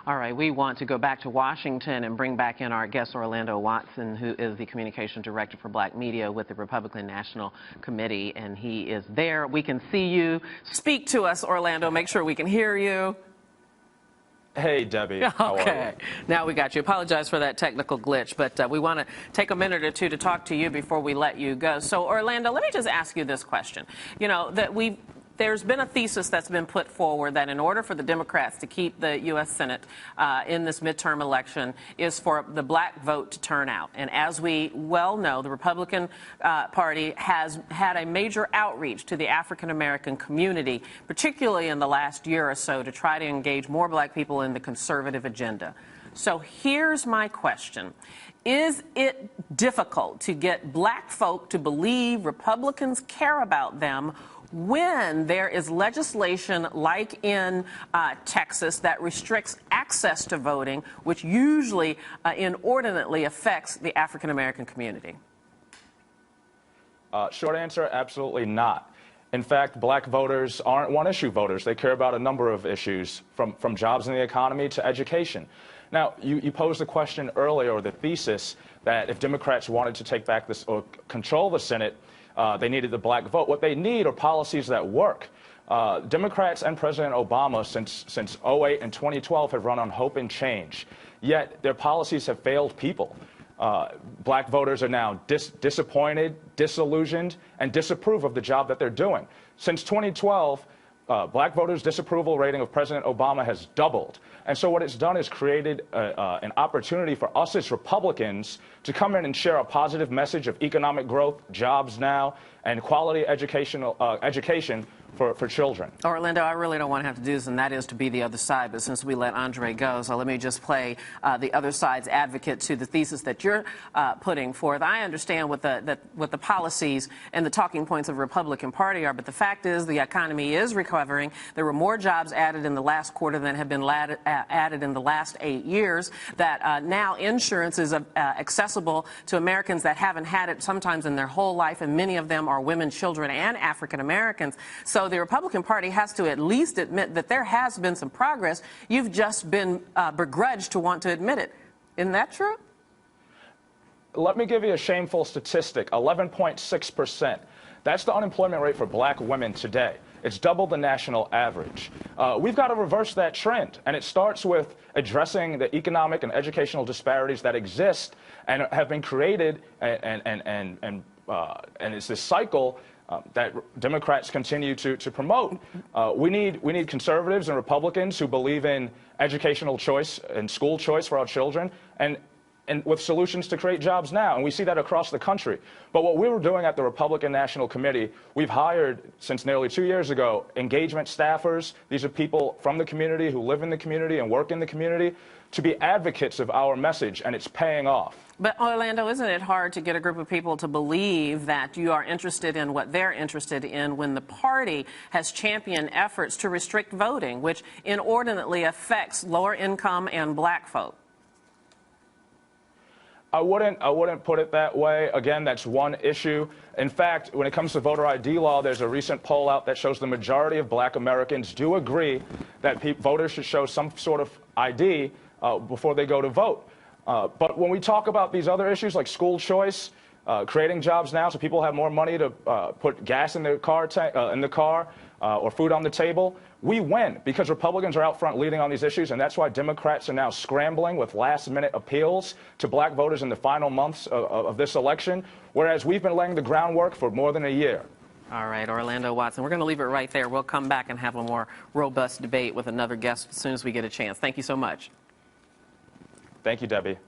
All right, we want to go back to Washington and bring back in our guest Orlando Watson, who is the Communications Director for Black Media with the Republican National Committee, and he is there. We can see you. Speak to us, Orlando. Make sure we can hear you. Hey, Debbie. How are you? Now we got you. Apologize for that technical glitch, but we want to take a minute or two to talk to you before we let you go. So, Orlando, let me just ask you this question. You know, there's been a thesis that's been put forward that in order for the Democrats to keep the U.S. Senate in this midterm election is for the black vote to turn out. And as we well know, the Republican Party has had a major outreach to the African-American community, particularly in the last year or so, to try to engage more black people in the conservative agenda. So here's my question. Is it difficult to get black folk to believe Republicans care about them when there is legislation like in Texas that restricts access to voting, which usually inordinately affects the African-American community? Short answer, absolutely not. In fact, black voters aren't one-issue voters. They care about a number of issues, from jobs in the economy to education. Now, you posed the question earlier, or the thesis, that if Democrats wanted to take back this or control the Senate, they needed the black vote. What they need are policies that work. Democrats and President Obama since 2008 and 2012 have run on hope and change, yet their policies have failed people. Black voters are now disappointed, disillusioned, and disapprove of the job that they're doing. Since 2012, black voters' disapproval rating of President Obama has doubled. And so what it's done is created an opportunity for us as Republicans to come in and share a positive message of economic growth, jobs now, and quality education for children. Orlando, I really don't want to have to do this, and that is to be the other side, but since we let Andre go, so let me just play the other side's advocate to the thesis that you're putting forth. I understand what the policies and the talking points of the Republican Party are, but the fact is the economy is recovering. There were more jobs added in the last quarter than have been added in the last 8 years, that now insurance is accessible to Americans that haven't had it sometimes in their whole life, and many of them are women, children, and African Americans. So the Republican Party has to at least admit that there has been some progress. You've just been begrudged to want to admit it. Isn't that true? Let me give you a shameful statistic, 11.6%. That's the unemployment rate for black women today. It's double the national average. We've got to reverse that trend, and it starts with addressing the economic and educational disparities that exist and have been created, and it's this cycle that Democrats continue to promote. We need conservatives and Republicans who believe in educational choice and school choice for our children, and with solutions to create jobs now. And we see that across the country. But what we were doing at the Republican National Committee, we've hired, since nearly 2 years ago, engagement staffers. These are people from the community who live in the community and work in the community to be advocates of our message, and it's paying off. But, Orlando, isn't it hard to get a group of people to believe that you are interested in what they're interested in when the party has championed efforts to restrict voting, which inordinately affects lower income and black folk? I wouldn't put it that way. Again, that's one issue. In fact, when it comes to voter ID law, there's a recent poll out that shows the majority of black Americans do agree that voters should show some sort of ID before they go to vote. But when we talk about these other issues like school choice, creating jobs now so people have more money to put gas in their car, or food on the table, we win because Republicans are out front leading on these issues, and that's why Democrats are now scrambling with last-minute appeals to black voters in the final months of this election, whereas we've been laying the groundwork for more than a year. All right, Orlando Watson, we're going to leave it right there. We'll come back and have a more robust debate with another guest as soon as we get a chance. Thank you so much. Thank you, Debbie.